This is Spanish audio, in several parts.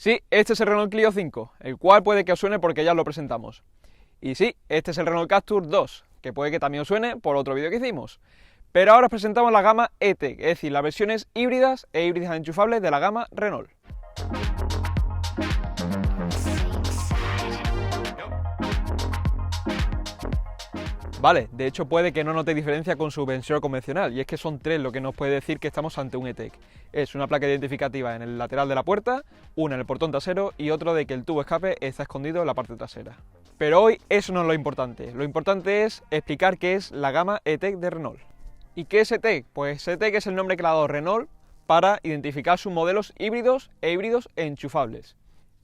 Sí, este es el Renault Clio 5, el cual puede que os suene porque ya lo presentamos. Y sí, este es el Renault Captur 2, que puede que también os suene por otro vídeo que hicimos. Pero ahora os presentamos la gama E-Tech, es decir, las versiones híbridas e híbridas enchufables de la gama Renault. Vale, de hecho puede que no note diferencia con su versión convencional, y es que son tres lo que nos puede decir que estamos ante un E-Tech. Es una placa identificativa en el lateral de la puerta, una en el portón trasero y otro de que el tubo escape está escondido en la parte trasera. Pero hoy eso no es lo importante es explicar qué es la gama E-Tech de Renault. ¿Y qué es E-Tech? Pues E-Tech es el nombre que le ha dado Renault para identificar sus modelos híbridos e híbridos enchufables.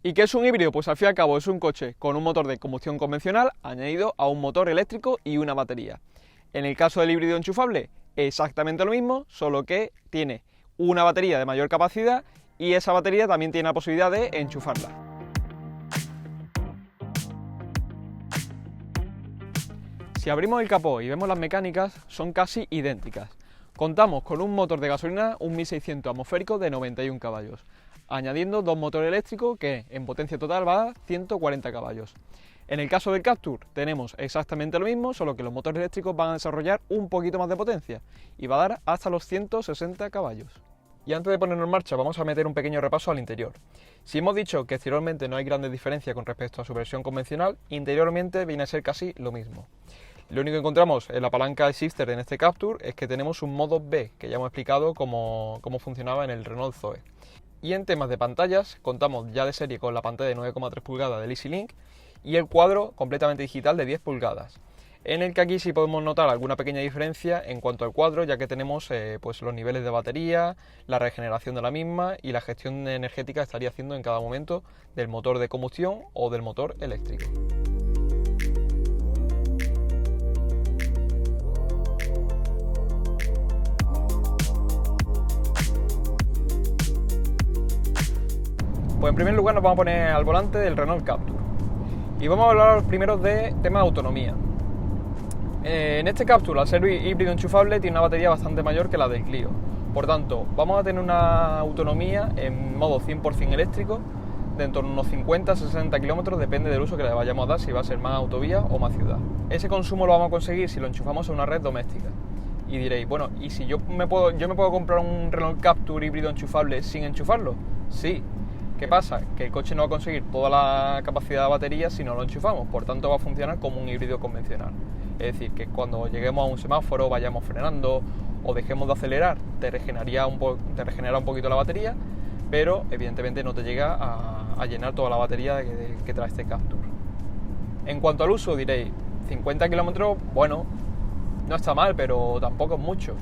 ¿Y qué es un híbrido? Pues al fin y al cabo es un coche con un motor de combustión convencional añadido a un motor eléctrico y una batería. En el caso del híbrido enchufable, exactamente lo mismo, solo que tiene una batería de mayor capacidad y esa batería también tiene la posibilidad de enchufarla. Si abrimos el capó y vemos las mecánicas, son casi idénticas. Contamos con un motor de gasolina, un 1600 atmosférico de 91 caballos. Añadiendo dos motores eléctricos que en potencia total va a 140 caballos. En el caso del Captur tenemos exactamente lo mismo, solo que los motores eléctricos van a desarrollar un poquito más de potencia y va a dar hasta los 160 caballos. Y antes de ponernos en marcha vamos a meter un pequeño repaso al interior. Si hemos dicho que exteriormente no hay grandes diferencias con respecto a su versión convencional, interiormente viene a ser casi lo mismo. Lo único que encontramos en la palanca shifter en este Captur es que tenemos un modo B, que ya hemos explicado cómo funcionaba en el Renault Zoe. Y en temas de pantallas, contamos ya de serie con la pantalla de 9,3 pulgadas del EasyLink y el cuadro completamente digital de 10 pulgadas, en el que aquí sí podemos notar alguna pequeña diferencia en cuanto al cuadro, ya que tenemos pues los niveles de batería, la regeneración de la misma y la gestión energética que estaría haciendo en cada momento del motor de combustión o del motor eléctrico. Pues en primer lugar nos vamos a poner al volante del Renault Captur y vamos a hablar primero de tema de autonomía. En este Captur, al ser híbrido enchufable, tiene una batería bastante mayor que la del Clio. Por tanto, vamos a tener una autonomía en modo 100% eléctrico de en torno a unos 50-60 kilómetros, depende del uso que le vayamos a dar, si va a ser más autovía o más ciudad. Ese consumo lo vamos a conseguir si lo enchufamos a una red doméstica. Y diréis, bueno, ¿y si yo me puedo comprar un Renault Captur híbrido enchufable sin enchufarlo? Sí. ¿Qué pasa? Que el coche no va a conseguir toda la capacidad de batería si no lo enchufamos, por tanto va a funcionar como un híbrido convencional. Es decir, que cuando lleguemos a un semáforo, vayamos frenando o dejemos de acelerar, te regenera un poquito la batería, pero evidentemente no te llega a llenar toda la batería que trae este Captur. En cuanto al uso, diréis, 50 kilómetros, bueno, no está mal, pero tampoco es mucho.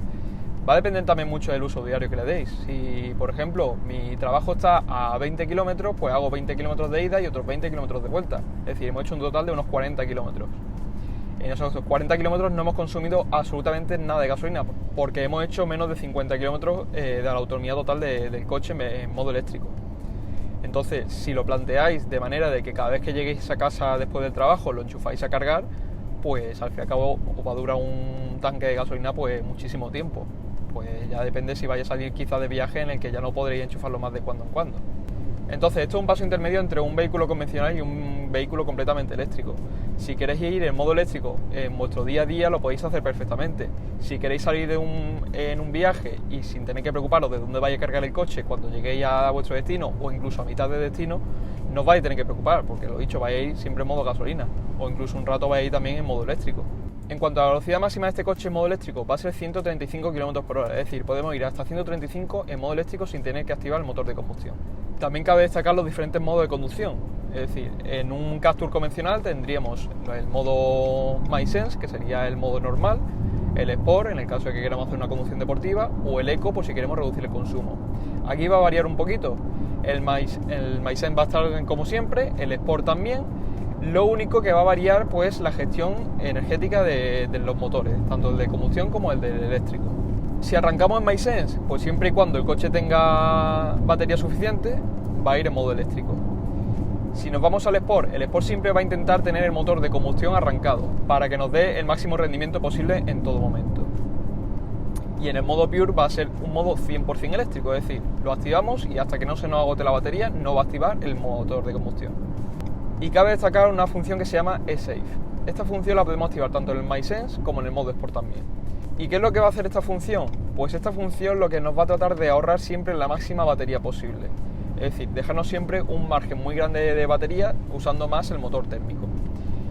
Va a depender también mucho del uso diario que le deis. Si, por ejemplo, mi trabajo está a 20 kilómetros, pues hago 20 kilómetros de ida y otros 20 kilómetros de vuelta. Es decir, hemos hecho un total de unos 40 kilómetros. En esos 40 kilómetros no hemos consumido absolutamente nada de gasolina, porque hemos hecho menos de 50 kilómetros de la autonomía total del coche en modo eléctrico. Entonces, si lo planteáis de manera de que cada vez que lleguéis a casa después del trabajo lo enchufáis a cargar, pues al fin y al cabo os va a durar un tanque de gasolina pues muchísimo tiempo. Pues ya depende si vais a salir quizá de viaje en el que ya no podréis enchufarlo más de cuando en cuando. Entonces esto es un paso intermedio entre un vehículo convencional y un vehículo completamente eléctrico. Si queréis ir en modo eléctrico en vuestro día a día lo podéis hacer perfectamente. Si queréis salir en un viaje y sin tener que preocuparos de dónde vais a cargar el coche cuando lleguéis a vuestro destino o incluso a mitad de destino, no os vais a tener que preocupar porque lo dicho, vais a ir siempre en modo gasolina o incluso un rato vais a ir también en modo eléctrico. En cuanto a la velocidad máxima de este coche en modo eléctrico, va a ser 135 km por hora, es decir, podemos ir hasta 135 en modo eléctrico sin tener que activar el motor de combustión. También cabe destacar los diferentes modos de conducción, es decir, en un Captur convencional tendríamos el modo MySense, que sería el modo normal, el Sport, en el caso de que queramos hacer una conducción deportiva, o el Eco, por si queremos reducir el consumo. Aquí va a variar un poquito, el MySense va a estar como siempre, el Sport también. Lo único que va a variar pues la gestión energética de los motores, tanto el de combustión como el del eléctrico. Si arrancamos en MySense, pues siempre y cuando el coche tenga batería suficiente, va a ir en modo eléctrico. Si nos vamos al Sport, el Sport siempre va a intentar tener el motor de combustión arrancado, para que nos dé el máximo rendimiento posible en todo momento. Y en el modo Pure va a ser un modo 100% eléctrico, es decir, lo activamos y hasta que no se nos agote la batería no va a activar el motor de combustión. Y cabe destacar una función que se llama eSafe. Esta función la podemos activar tanto en el MySense como en el modo Sport también. ¿Y qué es lo que va a hacer esta función? Pues esta función lo que nos va a tratar de ahorrar siempre la máxima batería posible. Es decir, dejarnos siempre un margen muy grande de batería usando más el motor térmico.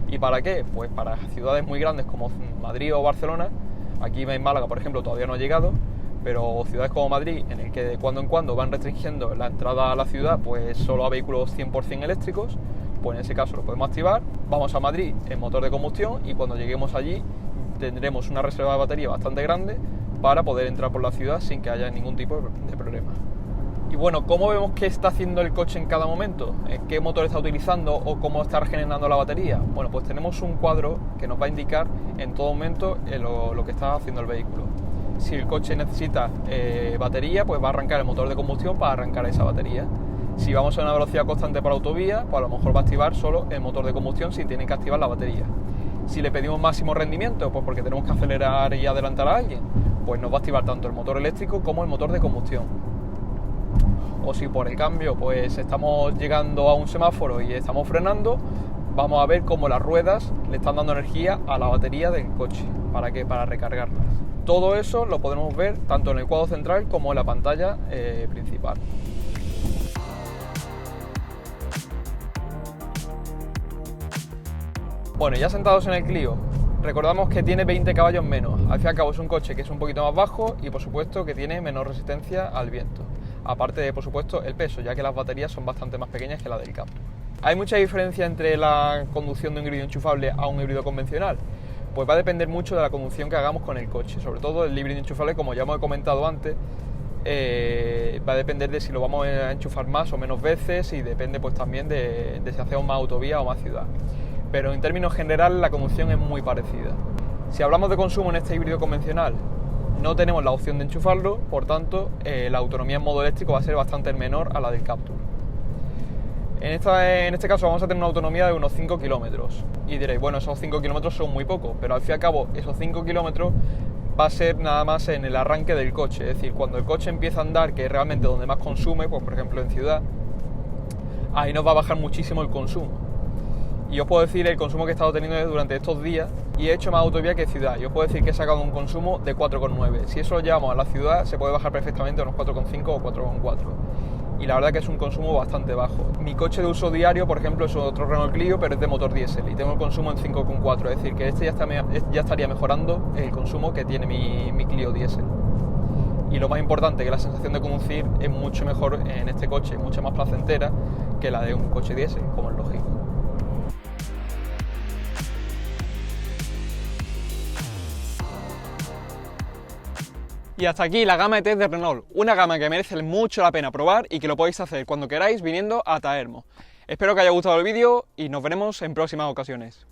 ¿Y para qué? Pues para ciudades muy grandes como Madrid o Barcelona. Aquí en Málaga, por ejemplo, todavía no ha llegado, pero ciudades como Madrid, en el que de cuando en cuando van restringiendo la entrada a la ciudad pues solo a vehículos 100% eléctricos, pues en ese caso lo podemos activar. Vamos a Madrid en motor de combustión y cuando lleguemos allí tendremos una reserva de batería bastante grande para poder entrar por la ciudad sin que haya ningún tipo de problema. Y bueno, ¿cómo vemos qué está haciendo el coche en cada momento? ¿Qué motor está utilizando o cómo está regenerando la batería? Bueno, pues tenemos un cuadro que nos va a indicar en todo momento lo que está haciendo el vehículo. Si el coche necesita batería, pues va a arrancar el motor de combustión para arrancar esa batería. Si vamos a una velocidad constante por autovía, pues a lo mejor va a activar solo el motor de combustión sin tener que activar la batería. Si le pedimos máximo rendimiento, pues porque tenemos que acelerar y adelantar a alguien, pues nos va a activar tanto el motor eléctrico como el motor de combustión. O si por el cambio pues estamos llegando a un semáforo y estamos frenando, vamos a ver cómo las ruedas le están dando energía a la batería del coche. ¿Para qué? Para recargarlas. Todo eso lo podemos ver tanto en el cuadro central como en la pantalla principal. Bueno, ya sentados en el Clio, recordamos que tiene 20 caballos menos. Al fin y al cabo es un coche que es un poquito más bajo y por supuesto que tiene menor resistencia al viento. Aparte de, por supuesto, el peso, ya que las baterías son bastante más pequeñas que la del Captur. ¿Hay mucha diferencia entre la conducción de un híbrido enchufable a un híbrido convencional? Pues va a depender mucho de la conducción que hagamos con el coche. Sobre todo el híbrido enchufable, como ya hemos comentado antes, va a depender de si lo vamos a enchufar más o menos veces y depende pues también de si hacemos más autovía o más ciudad. Pero en términos generales la conducción es muy parecida. Si hablamos de consumo en este híbrido convencional, no tenemos la opción de enchufarlo, por tanto la autonomía en modo eléctrico va a ser bastante menor a la del Captur. En este caso vamos a tener una autonomía de unos 5 kilómetros y diréis, bueno, esos 5 kilómetros son muy pocos, pero al fin y al cabo esos 5 kilómetros va a ser nada más en el arranque del coche, es decir, cuando el coche empieza a andar, que es realmente donde más consume, pues por ejemplo en ciudad, ahí nos va a bajar muchísimo el consumo. Y os puedo decir el consumo que he estado teniendo durante estos días y he hecho más autovía que ciudad. Y os puedo decir que he sacado un consumo de 4,9. Si eso lo llevamos a la ciudad, se puede bajar perfectamente a unos 4,5 o 4,4. Y la verdad que es un consumo bastante bajo. Mi coche de uso diario, por ejemplo, es otro Renault Clio, pero es de motor diésel y tengo el consumo en 5,4. Es decir, que este ya estaría mejorando el consumo que tiene mi Clio diésel. Y lo más importante, que la sensación de conducir es mucho mejor en este coche, mucho más placentera que la de un coche diésel, como es lógico. Y hasta aquí la gama de test de Renault, una gama que merece mucho la pena probar y que lo podéis hacer cuando queráis viniendo a Taermo. Espero que haya gustado el vídeo y nos veremos en próximas ocasiones.